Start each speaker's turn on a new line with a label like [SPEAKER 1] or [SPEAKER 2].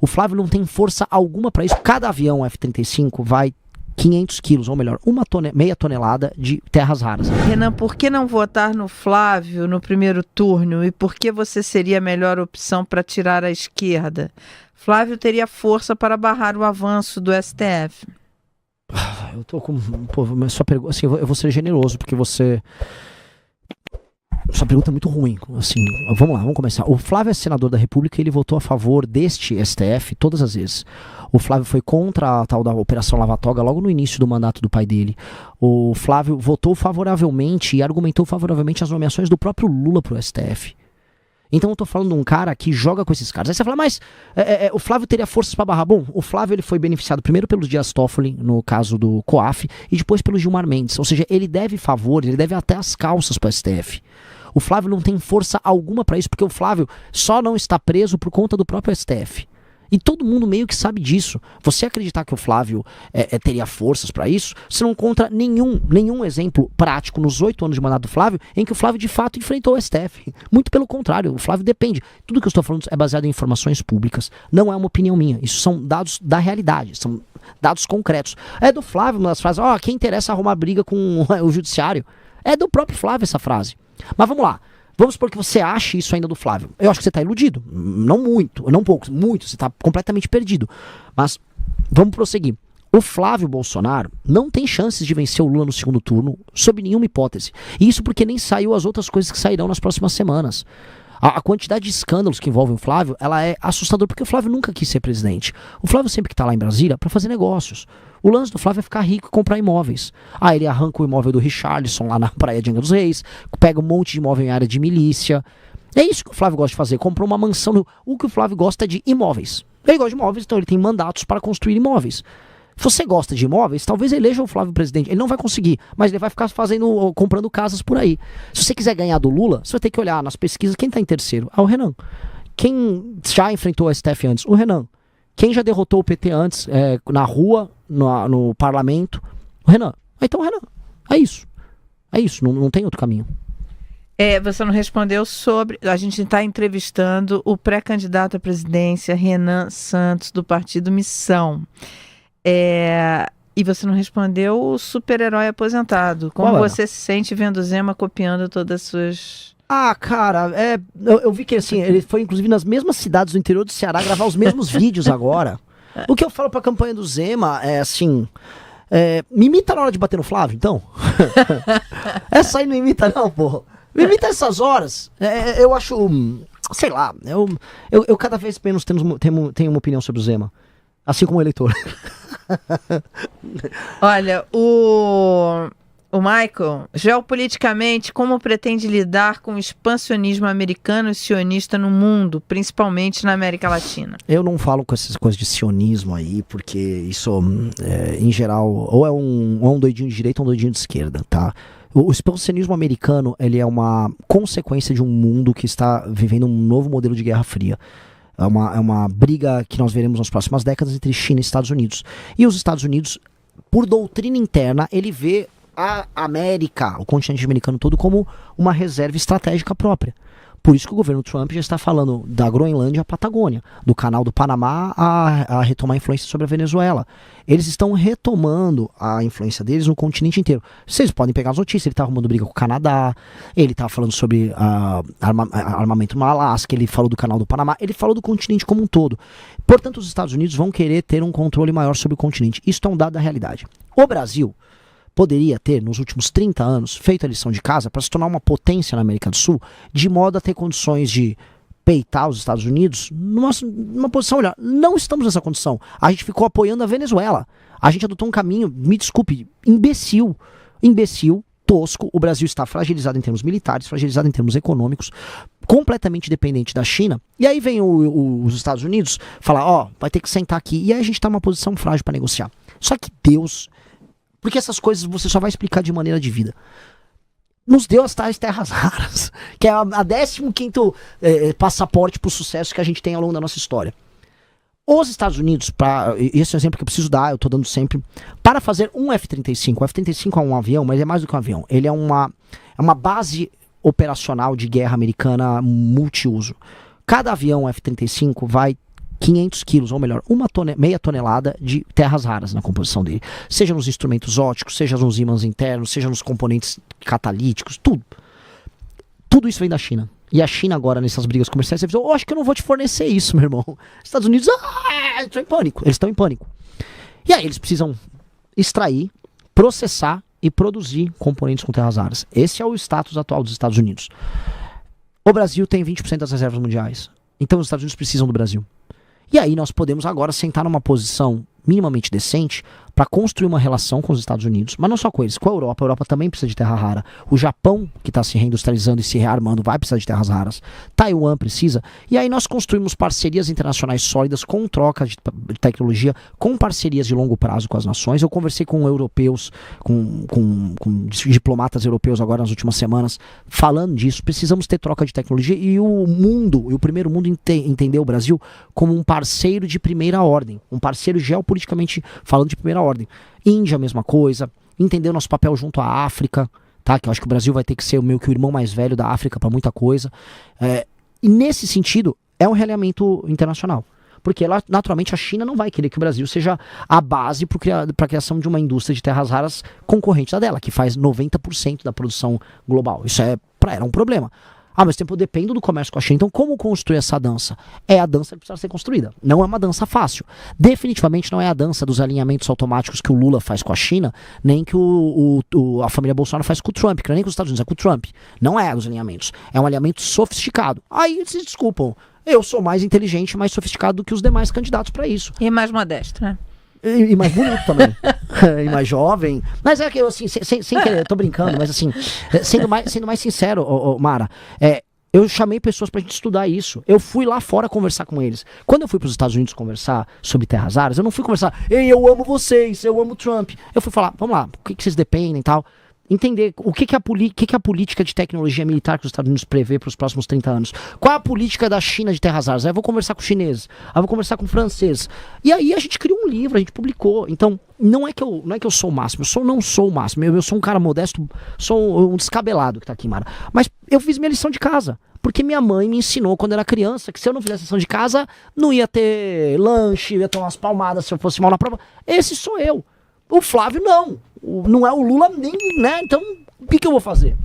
[SPEAKER 1] O Flávio não tem força alguma para isso. Cada avião F-35 vai 500 quilos, ou melhor, meia tonelada de terras raras.
[SPEAKER 2] Renan, por que não votar no Flávio no primeiro turno? E por que você seria a melhor opção para tirar a esquerda? Flávio teria força para barrar o avanço do STF.
[SPEAKER 1] Eu tô com... Pô, mas sua pergunta... Assim, eu vou ser generoso, porque você... Sua pergunta é muito ruim. Assim, vamos lá, vamos começar. O Flávio é senador da República e ele votou a favor deste STF todas as vezes. O Flávio foi contra a tal da Operação Lava Toga logo no início do mandato do pai dele. O Flávio votou favoravelmente e argumentou favoravelmente as nomeações do próprio Lula pro STF. Então eu tô falando de um cara que joga com esses caras. Aí você fala, mas o Flávio teria forças para barrar. Bom, o Flávio ele foi beneficiado primeiro pelo Dias Toffoli, no caso do COAF, e depois pelo Gilmar Mendes. Ou seja, ele deve favores, ele deve até as calças pro STF. O Flávio não tem força alguma para isso, porque o Flávio só não está preso por conta do próprio STF. E todo mundo meio que sabe disso. Você acreditar que o Flávio teria forças para isso, você não encontra nenhum exemplo prático nos 8 anos de mandato do Flávio em que o Flávio de fato enfrentou o STF. Muito pelo contrário, o Flávio depende. Tudo que eu estou falando é baseado em informações públicas. Não é uma opinião minha. Isso são dados da realidade. São dados concretos. É do Flávio uma das frases, quem interessa arrumar briga com o judiciário. É do próprio Flávio essa frase. Mas vamos lá. Vamos supor que você ache isso ainda do Flávio. Eu acho que você está iludido. Não muito, não pouco, muito. Você está completamente perdido. Mas vamos prosseguir. O Flávio Bolsonaro não tem chances de vencer o Lula no segundo turno, sob nenhuma hipótese. E isso porque nem saiu as outras coisas que sairão nas próximas semanas. A quantidade de escândalos que envolvem o Flávio, ela é assustadora, porque o Flávio nunca quis ser presidente. O Flávio sempre que está lá em Brasília para fazer negócios. O lance do Flávio é ficar rico e comprar imóveis. Ele arranca o imóvel do Richarlison lá na Praia de Angra dos Reis, pega um monte de imóvel em área de milícia. É isso que o Flávio gosta de fazer, comprou uma mansão. O que o Flávio gosta é de imóveis. Ele gosta de imóveis, então ele tem mandatos para construir imóveis. Se você gosta de imóveis, talvez eleja o Flávio presidente. Ele não vai conseguir, mas ele vai ficar comprando casas por aí. Se você quiser ganhar do Lula, você vai ter que olhar nas pesquisas quem está em terceiro. O Renan. Quem já enfrentou o STF antes? O Renan. Quem já derrotou o PT antes na rua, no parlamento? O Renan. Então, Renan. É isso. É isso, não tem outro caminho.
[SPEAKER 2] Você não respondeu sobre... A gente está entrevistando o pré-candidato à presidência, Renan Santos, do Partido Missão. E você não respondeu o super-herói aposentado. Como você se sente vendo o Zema copiando todas as suas...
[SPEAKER 1] Cara, eu vi que assim, ele foi inclusive nas mesmas cidades do interior do Ceará gravar os mesmos vídeos agora. O que eu falo pra campanha do Zema é assim... me imita na hora de bater no Flávio, então? Essa aí não imita não, porra. Me imita essas horas. Eu acho... Sei lá, eu cada vez menos tenho uma opinião sobre o Zema. Assim como o eleitor.
[SPEAKER 2] Olha, o Michael, geopoliticamente, como pretende lidar com o expansionismo americano e sionista no mundo, principalmente na América Latina?
[SPEAKER 1] Eu não falo com essas coisas de sionismo aí, porque isso, em geral, ou é um doidinho de direita ou um doidinho de esquerda, tá? O expansionismo americano, ele é uma consequência de um mundo que está vivendo um novo modelo de Guerra Fria. É uma briga que nós veremos nas próximas décadas entre China e Estados Unidos. E os Estados Unidos, por doutrina interna, ele vê a América, o continente americano todo, como uma reserva estratégica própria. Por isso que o governo Trump já está falando da Groenlândia à Patagônia, do canal do Panamá a retomar a influência sobre a Venezuela. Eles estão retomando a influência deles no continente inteiro. Vocês podem pegar as notícias, ele está arrumando briga com o Canadá, ele está falando sobre armamento no Alasca, ele falou do canal do Panamá, ele falou do continente como um todo. Portanto, os Estados Unidos vão querer ter um controle maior sobre o continente. Isso é um dado da realidade. O Brasil poderia ter, nos últimos 30 anos, feito a lição de casa para se tornar uma potência na América do Sul, de modo a ter condições de peitar os Estados Unidos numa posição melhor. Não estamos nessa condição. A gente ficou apoiando a Venezuela. A gente adotou um caminho, me desculpe, imbecil, tosco. O Brasil está fragilizado em termos militares, fragilizado em termos econômicos, completamente dependente da China. E aí vem os Estados Unidos falar, vai ter que sentar aqui. E aí a gente está numa posição frágil para negociar. Só que Deus... Porque essas coisas você só vai explicar de maneira de vida. Nos deu as tais terras raras, que é a 15º passaporte para o sucesso que a gente tem ao longo da nossa história. Os Estados Unidos, esse é um exemplo que eu preciso dar, eu estou dando sempre, para fazer um F-35. O F-35 é um avião, mas é mais do que um avião. Ele é uma base operacional de guerra americana multiuso. Cada avião F-35 vai 500 quilos, ou melhor, meia tonelada de terras raras na composição dele. Seja nos instrumentos óticos, seja nos ímãs internos, seja nos componentes catalíticos, tudo. Tudo isso vem da China. E a China agora, nessas brigas comerciais, você avisou, acho que eu não vou te fornecer isso, meu irmão. Estados Unidos, estão em pânico. Eles estão em pânico. E aí eles precisam extrair, processar e produzir componentes com terras raras. Esse é o status atual dos Estados Unidos. O Brasil tem 20% das reservas mundiais. Então os Estados Unidos precisam do Brasil. E aí nós podemos agora sentar numa posição minimamente decente para construir uma relação com os Estados Unidos, mas não só com eles, com a Europa. A Europa também precisa de terra rara. O Japão, que está se reindustrializando e se rearmando, vai precisar de terras raras. Taiwan precisa. E aí nós construímos parcerias internacionais sólidas com troca de tecnologia, com parcerias de longo prazo com as nações. Eu conversei com europeus, com diplomatas europeus agora nas últimas semanas, falando disso. Precisamos ter troca de tecnologia e o mundo, e o primeiro mundo entendeu o Brasil como um parceiro de primeira ordem, um parceiro geopoliticamente falando de primeira ordem. Índia, a mesma coisa. Entender o nosso papel junto à África, tá? Que eu acho que o Brasil vai ter que ser meio que o irmão mais velho da África para muita coisa. E nesse sentido, é um realinhamento internacional. Porque naturalmente a China não vai querer que o Brasil seja a base para a criação de uma indústria de terras raras concorrente da dela, que faz 90% da produção global. Isso para ela um problema. Ao mesmo tempo eu dependo do comércio com a China. Então como construir essa dança? É a dança que precisa ser construída. Não é uma dança fácil. Definitivamente não é a dança dos alinhamentos automáticos que o Lula faz com a China, nem que a família Bolsonaro faz com o Trump, que não é nem com os Estados Unidos, é com o Trump. Não é os alinhamentos. É um alinhamento sofisticado. Aí se desculpam. Eu sou mais inteligente, mais sofisticado do que os demais candidatos para isso.
[SPEAKER 2] E mais modesto, né?
[SPEAKER 1] E mais bonito também. E mais jovem. Mas é que eu, assim, sem querer, eu tô brincando, mas assim, sendo mais sincero, Mara, eu chamei pessoas pra gente estudar isso. Eu fui lá fora conversar com eles. Quando eu fui pros Estados Unidos conversar sobre terras raras, eu não fui conversar, ei, eu amo vocês, eu amo Trump. Eu fui falar, vamos lá, o que vocês dependem e tal. Entender o que é a política de tecnologia militar que os Estados Unidos prevê para os próximos 30 anos. Qual é a política da China de terras raras? Aí eu vou conversar com os chineses, aí eu vou conversar com o francês. E aí a gente criou um livro, a gente publicou. Então, não é que eu sou o máximo, não sou o máximo. Eu sou um cara modesto, sou um descabelado que tá aqui, Mara. Mas eu fiz minha lição de casa. Porque minha mãe me ensinou quando eu era criança que se eu não fizesse lição de casa, não ia ter lanche, ia tomar umas palmadas se eu fosse mal na prova. Esse sou eu. O Flávio não. Não é o Lula nem, né? Então, o que eu vou fazer?